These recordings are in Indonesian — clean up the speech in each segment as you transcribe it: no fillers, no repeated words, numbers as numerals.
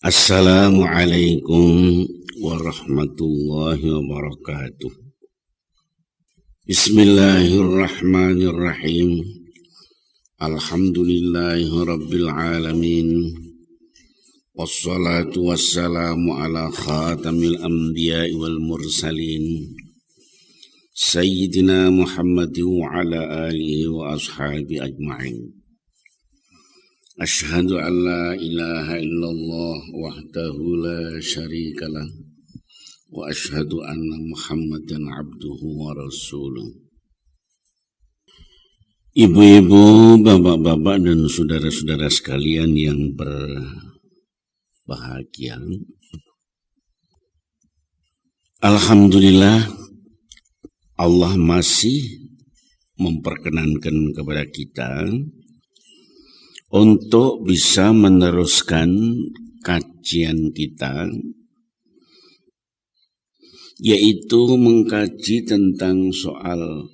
Assalamualaikum warahmatullahi wabarakatuh. Bismillahirrahmanirrahim. Alhamdulillahi rabbil alamin. Wassalatu wassalamu ala khatamil anbiya'i wal mursalin. Sayyidina Muhammadin wa ala alihi wa ashabi ajma'in. Asyhadu an la ilaha illallah wahdahu la syarikalah wa asyhadu anna Muhammadan abduhu wa rasuluh. Ibu-ibu, bapak-bapak dan saudara-saudara sekalian yang berbahagia. Alhamdulillah Allah masih memperkenankan kepada kita untuk bisa meneruskan kajian kita, yaitu mengkaji tentang soal,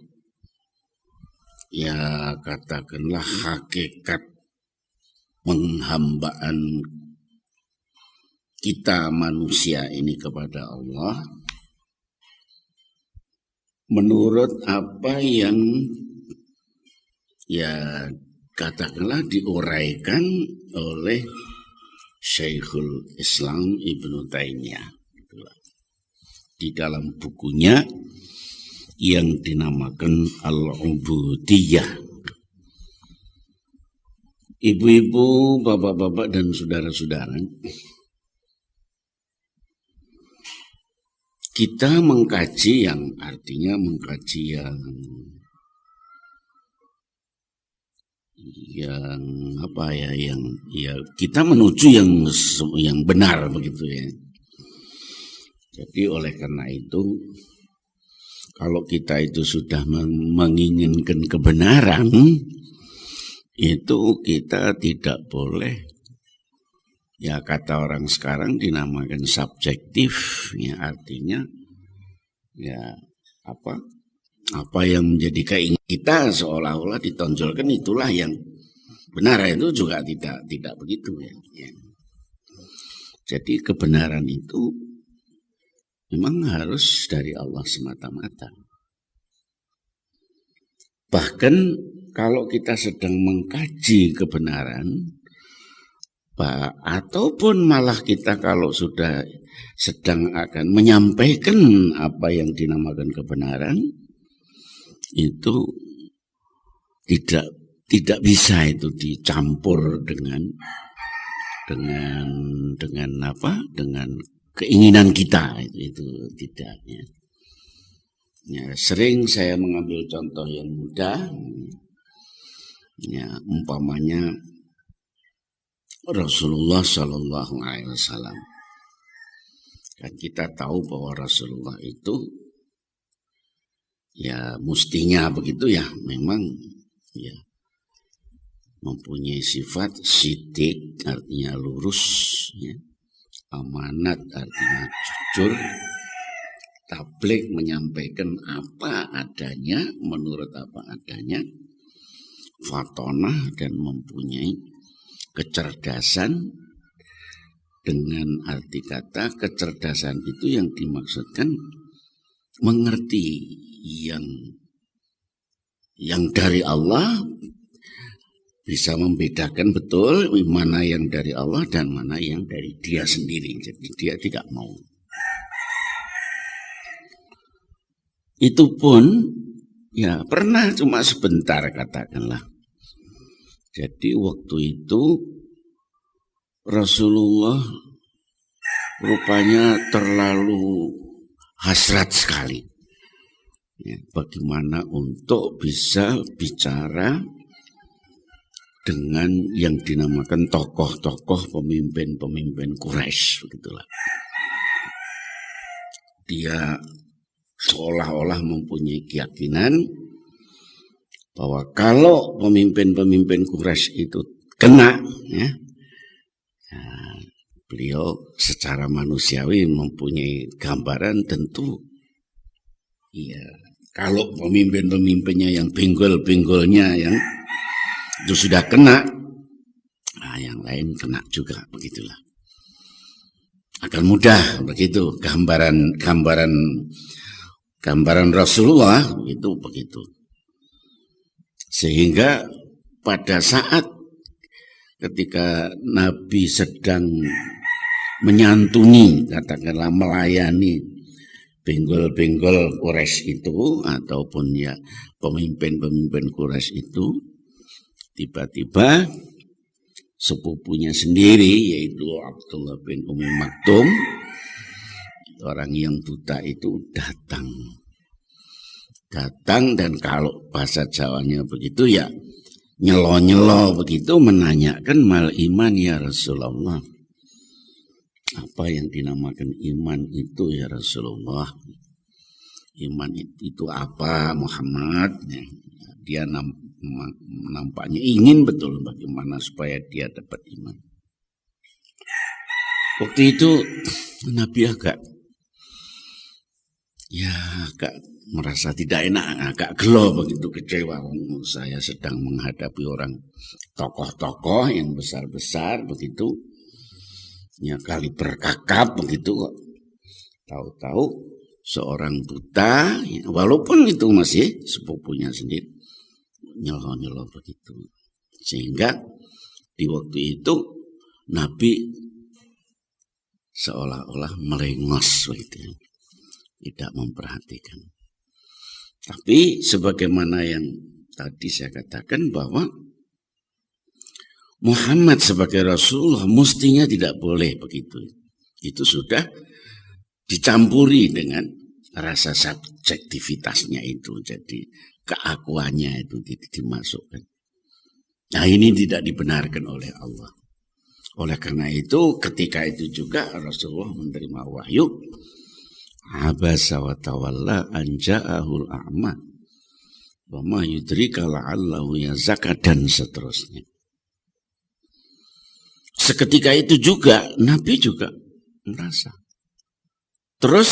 ya katakanlah hakikat penghambaan kita manusia ini kepada Allah, menurut apa yang katakanlah diuraikan oleh Syekhul Islam Ibnu Taimiyah di dalam bukunya yang dinamakan Al-Ubudiyah. Ibu-ibu, bapak-bapak dan saudara-saudara, kita mengkaji yang artinya mengkaji yang kita menuju yang benar begitu ya. Jadi oleh karena itu, kalau kita itu sudah menginginkan kebenaran, itu kita tidak boleh, ya kata orang sekarang dinamakan subjektif, ya artinya ya apa yang menjadi keinginan kita seolah-olah ditonjolkan itulah yang benar, itu juga tidak begitu ya. Jadi kebenaran itu memang harus dari Allah semata-mata. Bahkan kalau kita sedang mengkaji kebenaran, ataupun malah kita kalau sudah sedang akan menyampaikan apa yang dinamakan kebenaran, itu tidak bisa itu dicampur dengan keinginan kita, itu tidak ya. Sering saya mengambil contoh yang mudah, ya umpamanya Rasulullah Shallallahu Alaihi Wasallam. Kan kita tahu bahwa Rasulullah itu ya mestinya begitu ya, memang ya mempunyai sifat sidik, artinya lurus ya. Amanat artinya jujur, tabligh menyampaikan apa adanya, menurut apa adanya, fatonah dan mempunyai kecerdasan. Dengan arti kata kecerdasan itu yang dimaksudkan mengerti yang dari Allah, bisa membedakan betul mana yang dari Allah dan mana yang dari dia sendiri. Jadi dia tidak mau. Itu pun ya pernah cuma sebentar katakanlah. Jadi waktu itu Rasulullah rupanya terlalu hasrat sekali ya, bagaimana untuk bisa bicara dengan yang dinamakan tokoh-tokoh pemimpin-pemimpin Quraisy, begitulah. Dia seolah-olah mempunyai keyakinan bahwa kalau pemimpin-pemimpin Quraisy itu kena, ya, beliau secara manusiawi mempunyai gambaran tentu, ya kalau pemimpin-pemimpinnya yang benggol-benggolnya yang itu sudah kena, nah yang lain kena juga, begitulah. akan mudah begitu gambaran Rasulullah itu begitu. Sehingga pada saat ketika Nabi sedang menyantuni, katakanlah melayani benggol-benggol Quraisy itu ataupun ya pemimpin-pemimpin Quraisy itu, tiba-tiba sepupunya sendiri yaitu Abdullah bin Umi Maktum, orang yang buta itu datang dan kalau bahasa Jawanya begitu ya nyelo-nyelo begitu menanyakan mal iman ya Rasulullah. Apa yang dinamakan iman itu ya Rasulullah? Iman itu apa Muhammad? Dia nampaknya ingin betul bagaimana supaya dia dapat iman. Waktu itu Nabi agak merasa tidak enak, agak gelo begitu, kecewa. Saya sedang menghadapi orang tokoh-tokoh yang besar-besar begitu. Ya kali berkakap begitu kok. Tahu-tahu seorang buta, walaupun itu masih sepupunya sendiri, nyelo-nyelo begitu. Sehingga di waktu itu Nabi seolah-olah melengos begitu, tidak memperhatikan. Tapi sebagaimana yang tadi saya katakan bahwa Muhammad sebagai Rasulullah mestinya tidak boleh begitu. Itu sudah dicampuri dengan rasa subjektivitasnya itu. Jadi keakuannya itu dimasukkan. Nah ini tidak dibenarkan oleh Allah. Oleh karena itu ketika itu juga Rasulullah menerima wahyu. Abasa wa tawalla an ja'ahul a'ma. Wa ma yudrika la'allahu yazakka dan seterusnya. Seketika itu juga Nabi juga merasa terus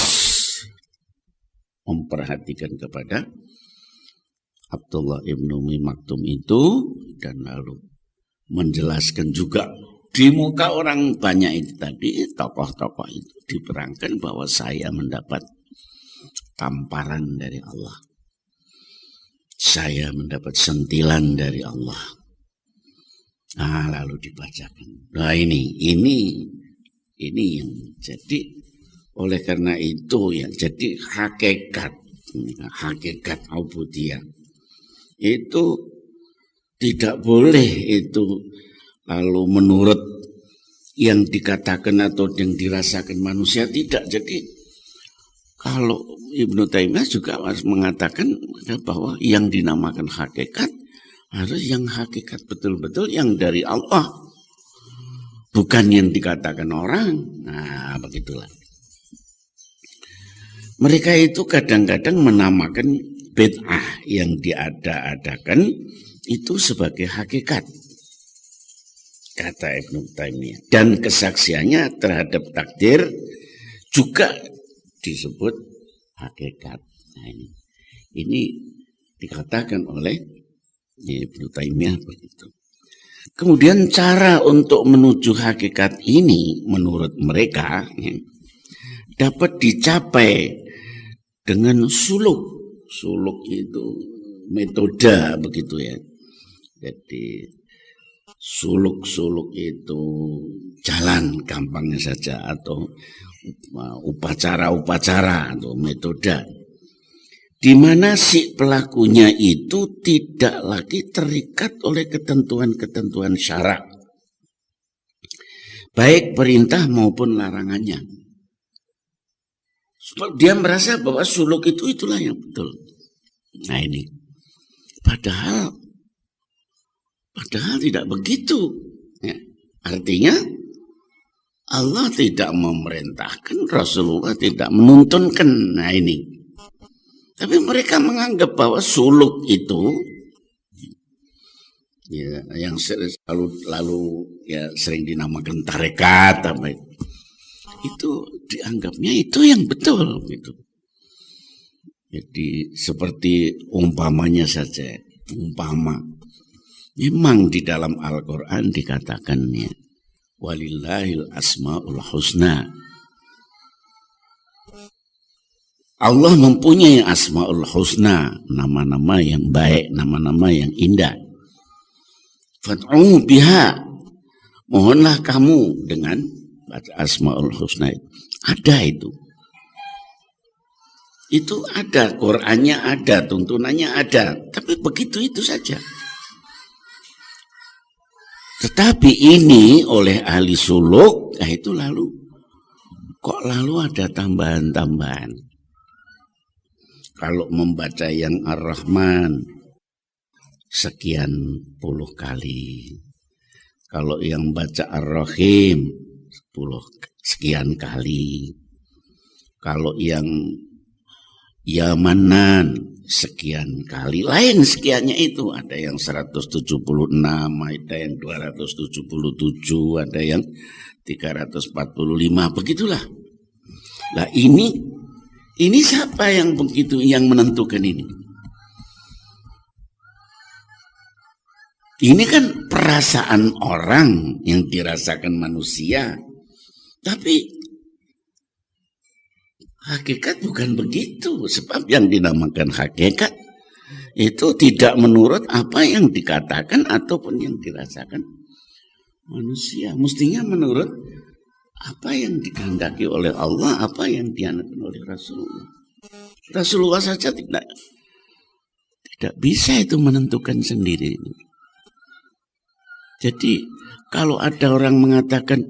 memperhatikan kepada Abdullah ibnu Umi Maktum itu dan lalu menjelaskan juga di muka orang banyak itu tadi, tokoh-tokoh itu diterangkan bahwa saya mendapat tamparan dari Allah. Saya mendapat sentilan dari Allah. Nah, lalu dibacakan. Nah ini yang jadi oleh karena itu ya jadi hakikat ubudiyah itu tidak boleh itu lalu menurut yang dikatakan atau yang dirasakan manusia, tidak. Jadi kalau Ibnu Taimiyah juga mengatakan bahwa yang dinamakan hakikat harus yang hakikat betul-betul yang dari Allah, bukan yang dikatakan orang. Nah, begitulah. Mereka itu kadang-kadang menamakan bid'ah yang diada-adakan itu sebagai hakikat, kata Ibnu Taimiyah. Dan kesaksiannya terhadap takdir juga disebut hakikat. Nah, ini dikatakan oleh Ibnu Taimiyah begitu. Kemudian cara untuk menuju hakikat ini menurut mereka dapat dicapai dengan suluk. Suluk itu metode begitu ya. Jadi suluk-suluk itu jalan gampangnya saja atau upacara-upacara atau metode. Di mana si pelakunya itu tidak lagi terikat oleh ketentuan-ketentuan syarak, baik perintah maupun larangannya. Sebab dia merasa bahwa suluk itu itulah yang betul. Nah ini, padahal tidak begitu. Ya, artinya Allah tidak memerintahkan, Rasulullah tidak menuntunkan. Nah ini. Tapi mereka menganggap bahwa suluk itu ya, yang lalu ya sering dinamakan tarekat apa itu dianggapnya itu yang betul gitu. Jadi seperti umpamanya saja, memang di dalam Al-Quran dikatakannya walillahil asmaul husna Allah mempunyai Asmaul Husna, nama-nama yang baik, nama-nama yang indah. Fad'u biha, mohonlah kamu dengan baca Asmaul Husna itu. Ada itu. Itu ada, Qur'annya ada, tuntunannya ada. Tapi begitu itu saja. Tetapi ini oleh ahli suluk, nah itu lalu kok lalu ada tambahan-tambahan. Kalau membaca yang Ar-Rahman sekian puluh kali. Kalau yang baca Ar-Rahim sekian kali. Kalau yang Ya Manan sekian kali. Lain sekiannya itu. Ada yang 176, ada yang 277, ada yang 345. Begitulah. Lah ini siapa yang begitu yang menentukan ini? Ini kan perasaan orang yang dirasakan manusia. Tapi hakikat bukan begitu. Sebab yang dinamakan hakikat itu tidak menurut apa yang dikatakan ataupun yang dirasakan manusia. Mestinya menurut apa yang dikehendaki oleh Allah, apa yang dianugerahkan oleh Rasulullah. Rasulullah saja tidak bisa itu menentukan sendiri. Jadi kalau ada orang mengatakan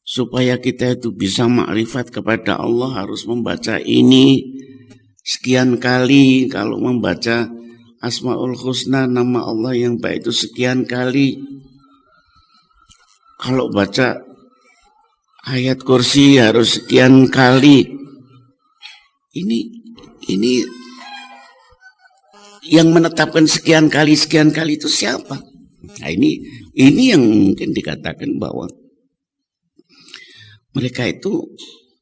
supaya kita itu bisa makrifat kepada Allah harus membaca ini sekian kali, kalau membaca Asmaul Husna nama Allah yang baik itu sekian kali, kalau baca ayat kursi harus sekian kali. Ini yang menetapkan sekian kali itu siapa? Nah ini yang mungkin dikatakan bahwa mereka itu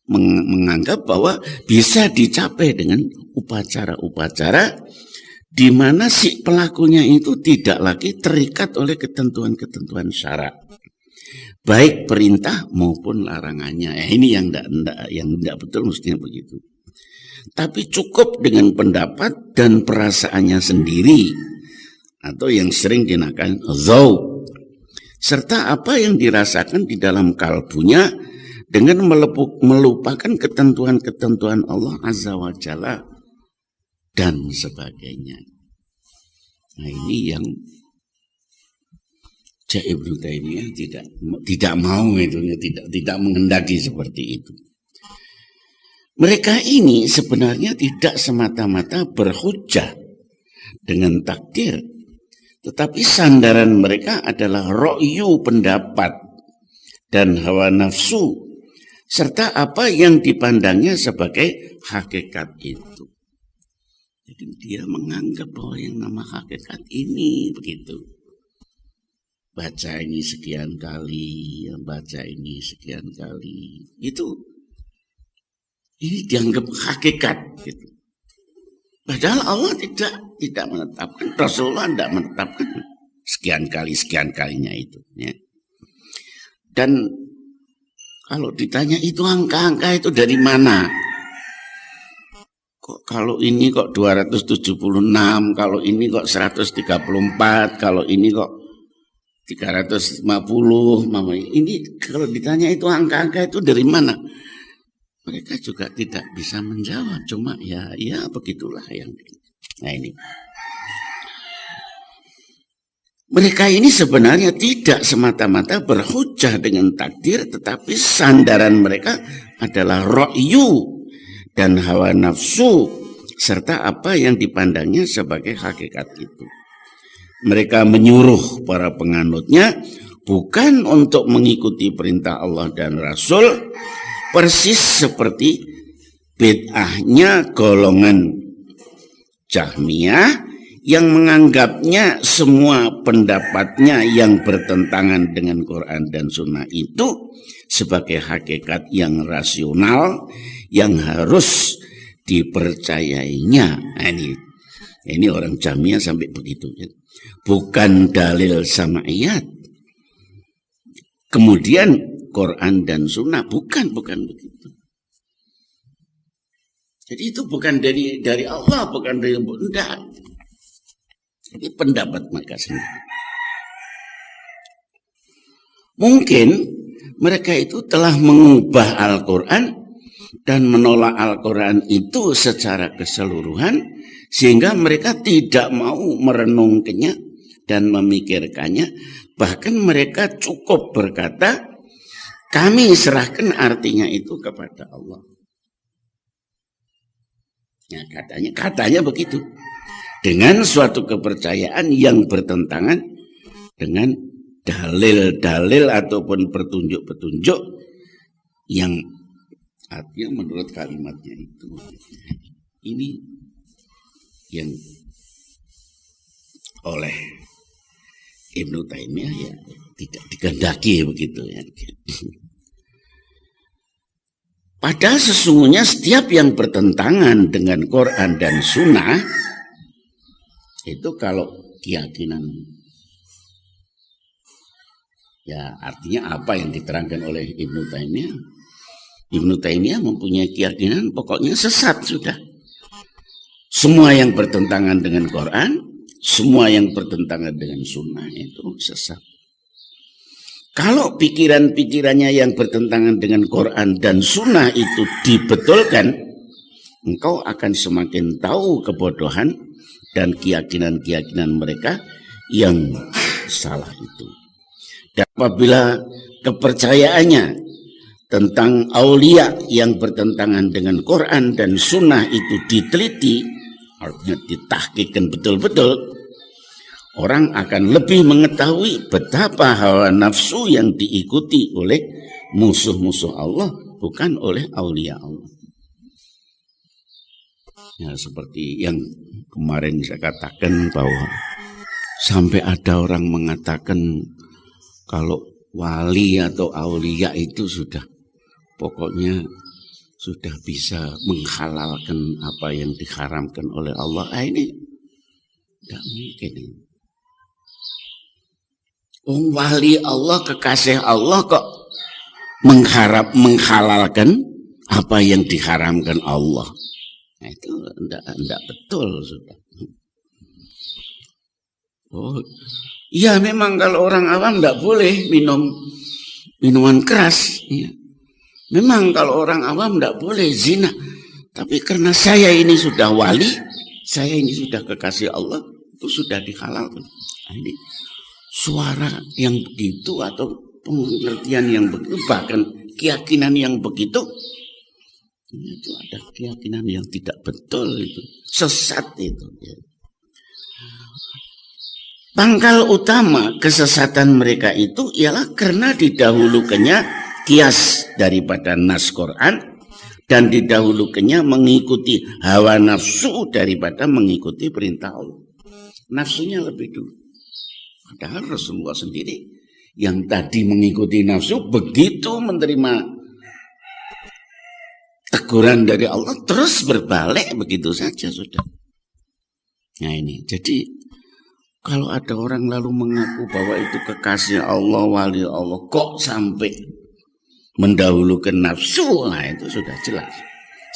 menganggap bahwa bisa dicapai dengan upacara-upacara di mana si pelakunya itu tidak lagi terikat oleh ketentuan-ketentuan syarak, baik perintah maupun larangannya. Ini yang tidak betul, mestinya begitu. Tapi cukup dengan pendapat dan perasaannya sendiri, atau yang sering dinamakan dzauq, serta apa yang dirasakan di dalam kalbunya dengan melupakan ketentuan-ketentuan Allah Azza wa Jalla dan sebagainya. Nah ini yang Syekh Ibnu Taimiyah tidak mau itu, tidak menghendaki seperti itu. Mereka ini sebenarnya tidak semata-mata berhujjah dengan takdir, tetapi sandaran mereka adalah ra'yu, pendapat, dan hawa nafsu, serta apa yang dipandangnya sebagai hakikat itu. Jadi dia menganggap bahwa yang nama hakikat ini begitu. Baca ini sekian kali, baca ini sekian kali. Ini dianggap hakikat gitu. Padahal Allah tidak menetapkan, Rasulullah tidak menetapkan sekian kalinya itu. Ya. Dan kalau ditanya itu angka-angka itu dari mana? Kok kalau ini kok 276, kalau ini kok 134, kalau ini kok 350, ini kalau ditanya itu angka-angka itu dari mana? Mereka juga tidak bisa menjawab, cuma ya begitulah yang. Nah ini. Mereka ini sebenarnya tidak semata-mata berhujjah dengan takdir, tetapi sandaran mereka adalah ra'yu dan hawa nafsu, serta apa yang dipandangnya sebagai hakikat itu. Mereka menyuruh para penganutnya bukan untuk mengikuti perintah Allah dan Rasul, persis seperti bid'ahnya golongan Jahmiyah yang menganggapnya semua pendapatnya yang bertentangan dengan Quran dan Sunnah itu sebagai hakikat yang rasional yang harus dipercayainya. Nah, ini orang Jahmiyah sampai begitu. Bukan dalil sama ayat. Kemudian Quran dan Sunnah bukan begitu. Jadi itu bukan dari Allah, bukan dari enggak. Ini pendapat mereka sendiri. Mungkin mereka itu telah mengubah Al-Quran dan menolak Al-Quran itu secara keseluruhan, sehingga mereka tidak mau merenungkannya dan memikirkannya. Bahkan mereka cukup berkata, kami serahkan artinya itu kepada Allah. Ya, katanya begitu. Dengan suatu kepercayaan yang bertentangan dengan dalil-dalil ataupun petunjuk-petunjuk yang artinya menurut kalimatnya itu. Ini yang oleh Ibnu Taimiyah ya tidak dikehendaki begitu ya. Padahal sesungguhnya setiap yang bertentangan dengan Quran dan Sunnah itu kalau keyakinan, ya artinya apa yang diterangkan oleh Ibnu Taimiyah. Ibnu Taimiyah mempunyai keyakinan pokoknya sesat sudah. Semua yang bertentangan dengan Quran, semua yang bertentangan dengan Sunnah itu sesat. Kalau pikiran-pikirannya yang bertentangan dengan Quran dan Sunnah itu dibetulkan, engkau akan semakin tahu kebodohan dan keyakinan-keyakinan mereka yang salah itu. Dan apabila kepercayaannya tentang aulia yang bertentangan dengan Quran dan Sunnah itu diteliti, artinya ditahqiqkan betul-betul, orang akan lebih mengetahui betapa hawa nafsu yang diikuti oleh musuh-musuh Allah, bukan oleh aulia Allah. Ya, seperti yang kemarin saya katakan bahwa sampai ada orang mengatakan kalau wali atau aulia itu sudah pokoknya sudah bisa menghalalkan apa yang diharamkan oleh Allah. Ini tidak mungkin. Wali Allah, kekasih Allah kok menghalalkan apa yang diharamkan Allah. Nah, itu enggak betul sudah. Oh, iya memang kalau orang awam enggak boleh minum minuman keras. Ya. Memang kalau orang awam enggak boleh zina. Tapi karena saya ini sudah wali, saya ini sudah kekasih Allah, itu sudah dihalalkan. Nah, ini suara yang begitu atau pengertian yang begitu, bahkan keyakinan yang begitu, itu ada keyakinan yang tidak betul, itu sesat itu. Pangkal utama kesesatan mereka itu ialah karena didahulukannya kias daripada nas Quran dan didahulukannya mengikuti hawa nafsu daripada mengikuti perintah Allah. Nafsunya lebih dulu. Padahal Rasulullah sendiri yang tadi mengikuti nafsu, begitu menerima teguran dari Allah terus berbalik begitu saja sudah. Nah ini, jadi kalau ada orang lalu mengaku bahwa itu kekasih Allah, wali Allah, kok sampai mendahulukan nafsu, nah itu sudah jelas.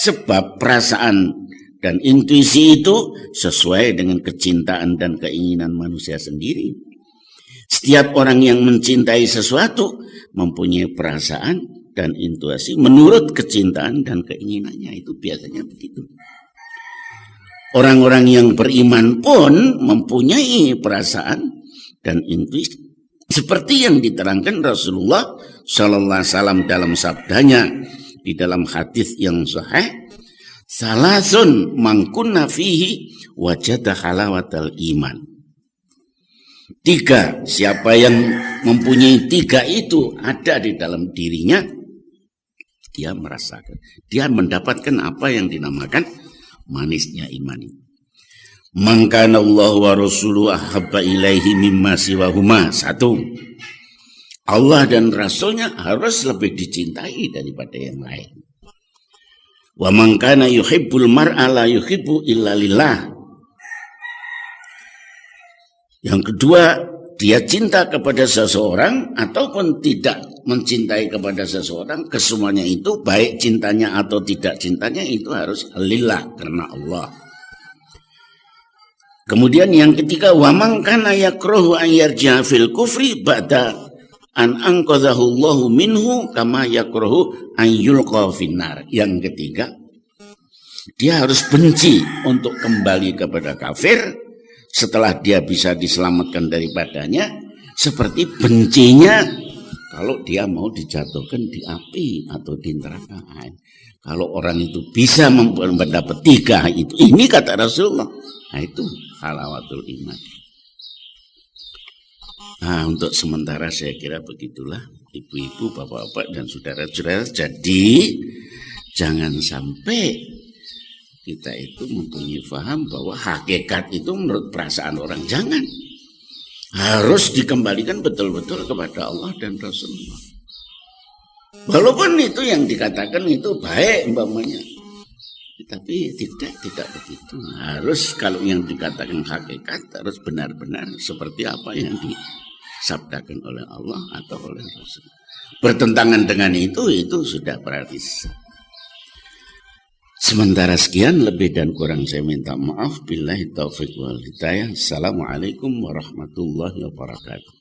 Sebab perasaan dan intuisi itu sesuai dengan kecintaan dan keinginan manusia sendiri. Setiap orang yang mencintai sesuatu mempunyai perasaan dan intuisi menurut kecintaan dan keinginannya, itu biasanya begitu. Orang-orang yang beriman pun mempunyai perasaan dan intuisi seperti yang diterangkan Rasulullah Sallallahu Alaihi Wasallam dalam sabdanya di dalam hadis yang sahih, salasun mangkunna fihi wajada halawatal iman. 3, siapa yang mempunyai 3 itu ada di dalam dirinya, dia merasakan, dia mendapatkan apa yang dinamakan manisnya iman. Mangkana Allah wa rasuluhu ahabba ilaihi mimma siwahuma. 1, Allah dan Rasulnya harus lebih dicintai daripada yang lain. Wa mangkana yuhibbul mar'a la yuhibbu illa lillah. Yang kedua, dia cinta kepada seseorang ataupun tidak mencintai kepada seseorang, kesemuanya itu baik cintanya atau tidak cintanya itu harus lillah, karena Allah. Kemudian yang ketiga, wa man kana yakrahu an yarji'a fil kufri ba'da an anqadhahu Allahu minhu kama yakrahu an yulqa finnar. Yang ketiga, dia harus benci untuk kembali kepada kafir setelah dia bisa diselamatkan daripadanya, seperti bencinya kalau dia mau dijatuhkan di api atau di neraka. Kalau orang itu bisa mendapat tiga itu, ini kata Rasulullah, nah itu halawatul iman. Nah, untuk sementara saya kira begitulah ibu-ibu, bapak-bapak dan saudara-saudara. Jadi jangan sampai kita itu mempunyai paham bahwa hakikat itu menurut perasaan orang. Jangan. Harus dikembalikan betul-betul kepada Allah dan Rasulullah. Walaupun itu yang dikatakan itu baik umpamanya, tapi tidak begitu. Harus kalau yang dikatakan hakikat harus benar-benar seperti apa yang disabdakan oleh Allah atau oleh Rasul. Bertentangan dengan itu sudah berarti sesat. Sementara sekian, lebih dan kurang saya minta maaf. Billahi taufiq wal hidayah. Assalamualaikum warahmatullahi wabarakatuh.